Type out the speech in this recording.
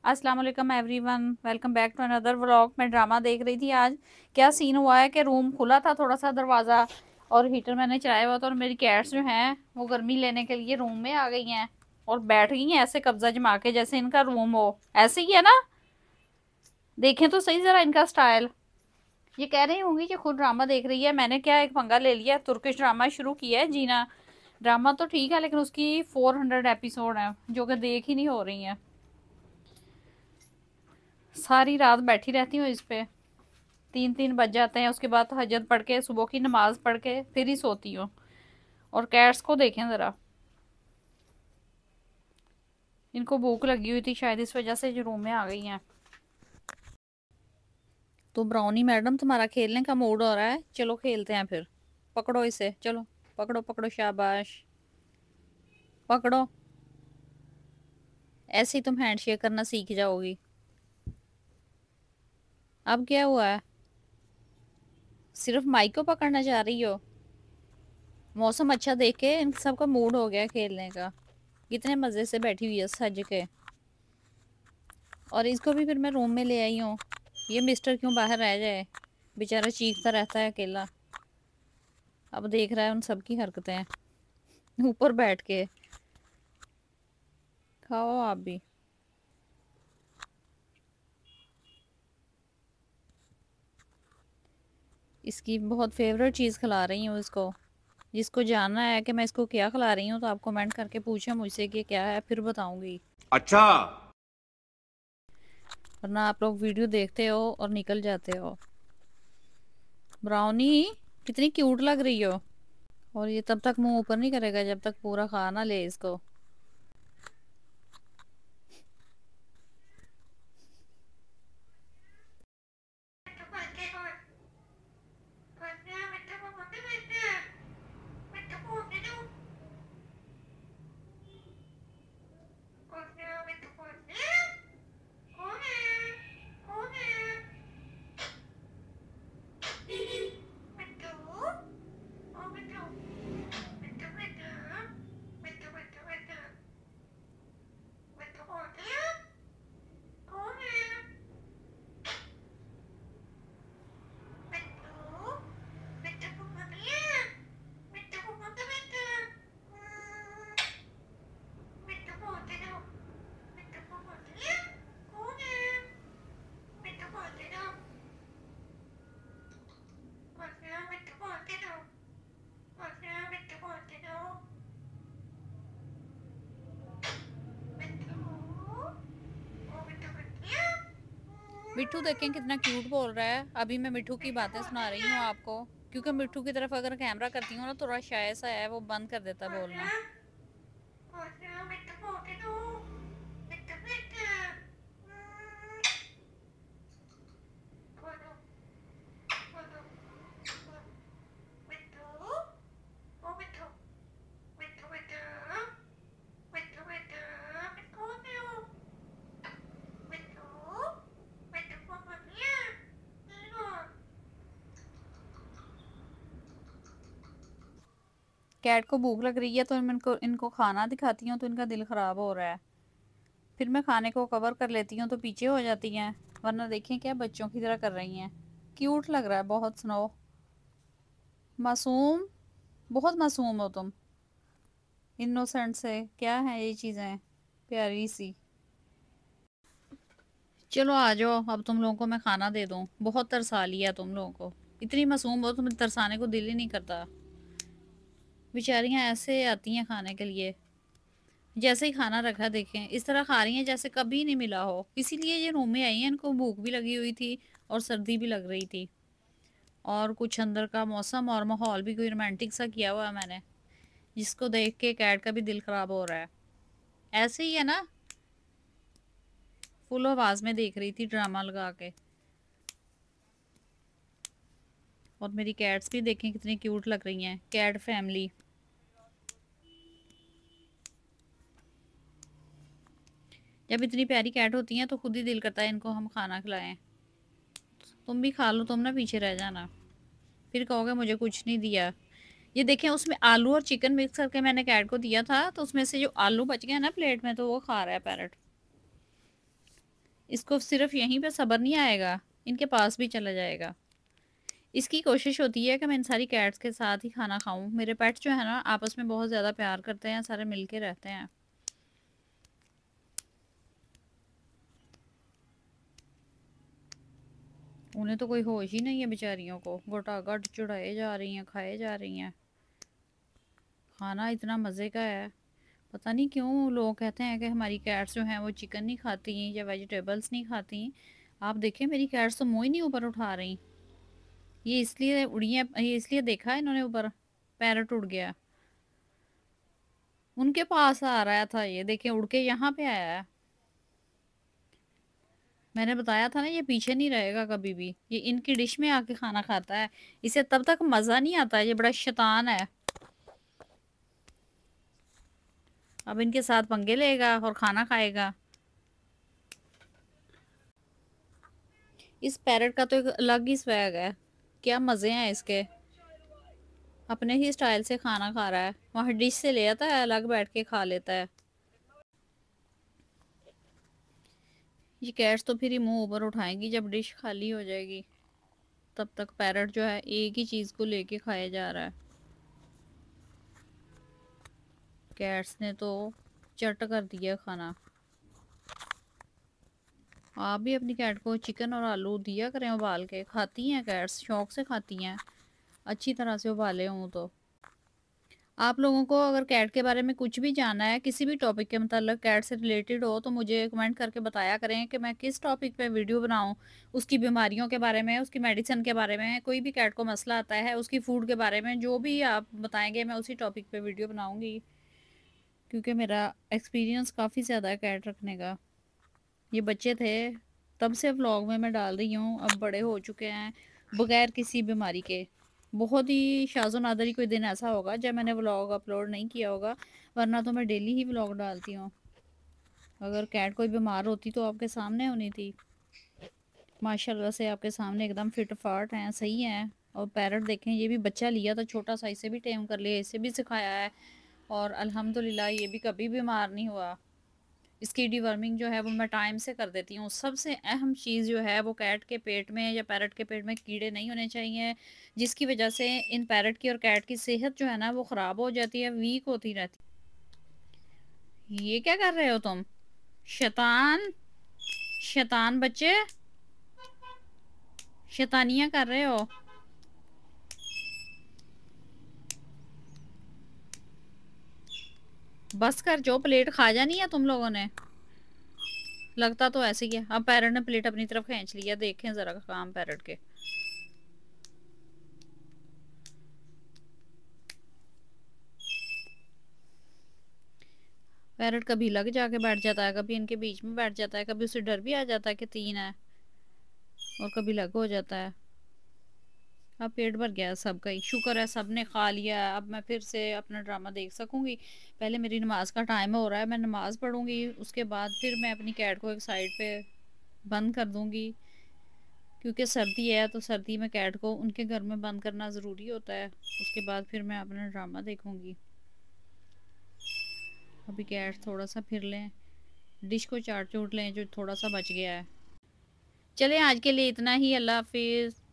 अस्सलाम वालेकुम everyone, welcome back to another vlog. मैं ड्रामा देख रही थी। आज क्या सीन हुआ है कि रूम खुला था थोड़ा सा दरवाज़ा और हीटर मैंने चलाया हुआ था और मेरी कैट्स जो हैं वो गर्मी लेने के लिए रूम में आ गई हैं और बैठ गई हैं ऐसे कब्जा जमा के जैसे इनका रूम हो। ऐसे ही है ना, देखें तो सही ज़रा इनका स्टाइल। ये कह रही होंगी कि खुद ड्रामा देख रही है, मैंने क्या एक पंगा ले लिया, तुर्किश ड्रामा शुरू किया है जीना। ड्रामा तो ठीक है लेकिन उसकी 400 एपिसोड हैं जो कि देख ही नहीं हो रही हैं। सारी रात बैठी रहती हूँ इस पे, 3-3 बज जाते हैं। उसके बाद तहज्जुद पढ़ के सुबह की नमाज पढ़ के फिर ही सोती हूँ। और कैट्स को देखें ज़रा, इनको भूख लगी हुई थी शायद, इस वजह से जो रूम में आ गई हैं। तो ब्राउनी मैडम तुम्हारा खेलने का मूड हो रहा है, चलो खेलते हैं फिर। पकड़ो इसे, चलो पकड़ो पकड़ो, शाबाश पकड़ो। ऐसे ही तुम हैंडशेक करना सीख जाओगी। अब क्या हुआ है, सिर्फ माइक को पकड़ना चाह रही हो? मौसम अच्छा देख के इन सबका मूड हो गया खेलने का। कितने मज़े से बैठी हुई है सज के। और इसको भी फिर मैं रूम में ले आई हूँ। ये मिस्टर क्यों बाहर रह जाए, बेचारा चीखता रहता है अकेला। अब देख रहा है उन सब की हरकतें ऊपर बैठ के। खाओ आप भी। इसकी बहुत फेवरेट चीज़ खिला रही हूँ इसको। जिसको जानना है कि मैं इसको क्या खिला रही हूँ तो आप कमेंट करके पूछे मुझसे कि क्या है, फिर बताऊंगी। अच्छा। वरना आप लोग वीडियो देखते हो और निकल जाते हो। ब्राउनी कितनी क्यूट लग रही हो। और ये तब तक मुंह ऊपर नहीं करेगा जब तक पूरा खा ना ले इसको। मिट्ठू देखें कितना क्यूट बोल रहा है। अभी मैं मिट्ठू की बातें सुना रही हूँ आपको, क्योंकि मिट्ठू की तरफ अगर कैमरा करती हूँ ना थोड़ा शाय सा है, वो बंद कर देता बोलना। कैट को भूख लग रही है तो मैं इनको इनको खाना दिखाती हूँ तो इनका दिल ख़राब हो रहा है। फिर मैं खाने को कवर कर लेती हूँ तो पीछे हो जाती हैं। वरना देखें क्या बच्चों की तरह कर रही हैं। क्यूट लग रहा है बहुत। स्नो मासूम, बहुत मासूम हो तुम। इनोसेंट से क्या है ये चीज़ें, प्यारी सी। चलो आ जाओ, अब तुम लोगों को मैं खाना दे दूँ। बहुत तरसा लिया तुम लोगों को। इतनी मासूम हो तुम्हें तरसाने को दिल ही नहीं करता। बेचारियाँ ऐसे आती हैं खाने के लिए, जैसे ही खाना रखा देखें इस तरह खा रही हैं जैसे कभी नहीं मिला हो। इसीलिए ये रूम में आई हैं, इनको भूख भी लगी हुई थी और सर्दी भी लग रही थी। और कुछ अंदर का मौसम और माहौल भी कोई रोमांटिक सा किया हुआ है मैंने, जिसको देख के कैट का भी दिल ख़राब हो रहा है। ऐसे ही है ना, फुल आवाज़ में देख रही थी ड्रामा लगा के। और मेरी कैट्स भी देखें कितनी क्यूट लग रही हैं, कैट फैमिली। जब इतनी प्यारी कैट होती हैं तो खुद ही दिल करता है इनको हम खाना खिलाएं। तुम भी खा लो, तुम ना पीछे रह जाना, फिर कहोगे मुझे कुछ नहीं दिया। ये देखें उसमें आलू और चिकन मिक्स करके मैंने कैट को दिया था, तो उसमें से जो आलू बच गया ना प्लेट में तो वो खा रहा है पैरट। इसको सिर्फ यहीं पे सब्र नहीं आएगा, इनके पास भी चला जाएगा। इसकी कोशिश होती है कि मैं इन सारी कैट्स के साथ ही खाना खाऊं। मेरे पेट्स जो है ना आपस में बहुत ज़्यादा प्यार करते हैं, सारे मिलके रहते हैं। उन्हें तो कोई होश ही नहीं है बेचारियों को, गोटागट चुड़ाए जा रही हैं, खाए जा रही हैं। खाना इतना मज़े का है, पता नहीं क्यों लोग कहते हैं कि हमारी कैट्स जो हैं वो चिकन नहीं खाती या वेजिटेबल्स नहीं खाती। आप देखें मेरी कैट्स तो मुँह ही नहीं ऊपर उठा रही। ये इसलिए उड़ी हैं, ये इसलिए देखा इन्होंने ऊपर, पैरट उड़ गया उनके पास आ रहा था, ये देखें उड़ के यहाँ पे आया है। मैंने बताया था ना ये पीछे नहीं रहेगा कभी भी, ये इनकी डिश में आके खाना खाता है। इसे तब तक मज़ा नहीं आता, ये बड़ा शैतान है। अब इनके साथ पंगे लेगा और खाना खाएगा। इस पैरट का तो एक अलग ही स्वैग है, क्या मज़े हैं इसके। अपने ही स्टाइल से खाना खा रहा है, वहाँ डिश से ले आता है, अलग बैठ के खा लेता है। ये कैट्स तो फिर ही मुंह ऊपर उठाएंगी जब डिश खाली हो जाएगी। तब तक पैरट जो है एक ही चीज़ को लेके खाया जा रहा है। कैट्स ने तो चट कर दिया खाना। आप भी अपनी कैट को चिकन और आलू दिया करें उबाल के, खाती हैं कैट्स, शौक से खाती हैं, अच्छी तरह से उबाले हों तो। आप लोगों को अगर कैट के बारे में कुछ भी जानना है, किसी भी टॉपिक के मतलब कैट से रिलेटेड हो, तो मुझे कमेंट करके बताया करें कि मैं किस टॉपिक पे वीडियो बनाऊं। उसकी बीमारियों के बारे में, उसकी मेडिसिन के बारे में, कोई भी कैट को मसला आता है उसकी फ़ूड के बारे में, जो भी आप बताएंगे मैं उसी टॉपिक पे वीडियो बनाऊंगी। क्योंकि मेरा एक्सपीरियंस काफ़ी ज़्यादा है कैट रखने का। ये बच्चे थे तब से व्लॉग में मैं डाल रही हूँ, अब बड़े हो चुके हैं बगैर किसी बीमारी के। बहुत ही शाज़ो नादर ही कोई दिन ऐसा होगा जब मैंने व्लॉग अपलोड नहीं किया होगा, वरना तो मैं डेली ही व्लॉग डालती हूँ। अगर कैट कोई बीमार होती तो आपके सामने होनी थी। माशाल्लाह से आपके सामने एकदम फिट फाट हैं, सही हैं। और पैरट देखें, ये भी बच्चा लिया था छोटा सा, इसे भी टेम कर लिया, इसे भी सिखाया है और अल्हम्दुलिल्लाह ये भी कभी बीमार नहीं हुआ। इसकी डिवर्मिंग जो है वो मैं टाइम से कर देती हूँ। सबसे अहम चीज़ जो है वो कैट के पेट में या पैरट के पेट में कीड़े नहीं होने चाहिए, जिसकी वजह से इन पैरट की और कैट की सेहत जो है ना वो ख़राब हो जाती है, वीक होती रहती। ये क्या कर रहे हो तुम, शैतान, शैतान बच्चे, शैतानियाँ कर रहे हो। बस कर, जो प्लेट खा जानी है तुम लोगों ने। लगता तो ऐसे ही है। अब पैरट ने प्लेट अपनी तरफ खींच लिया, देखें ज़रा काम पैरट के। पैरट कभी लग जाके बैठ जाता है, कभी इनके बीच में बैठ जाता है, कभी उसे डर भी आ जाता है कि तीन है, और कभी लग हो जाता है। अब पेट भर गया सबका ही, शुक्र है सब ने खा लिया। अब मैं फिर से अपना ड्रामा देख सकूंगी। पहले मेरी नमाज का टाइम हो रहा है, मैं नमाज पढ़ूंगी, उसके बाद फिर मैं अपनी कैट को एक साइड पे बंद कर दूंगी। क्योंकि सर्दी है तो सर्दी में कैट को उनके घर में बंद करना ज़रूरी होता है। उसके बाद फिर मैं अपना ड्रामा देखूंगी। अभी कैट थोड़ा सा फिर लें, डिश को चाट चूट लें जो थोड़ा सा बच गया है। चलें आज के लिए इतना ही, अल्लाह हाफिज़।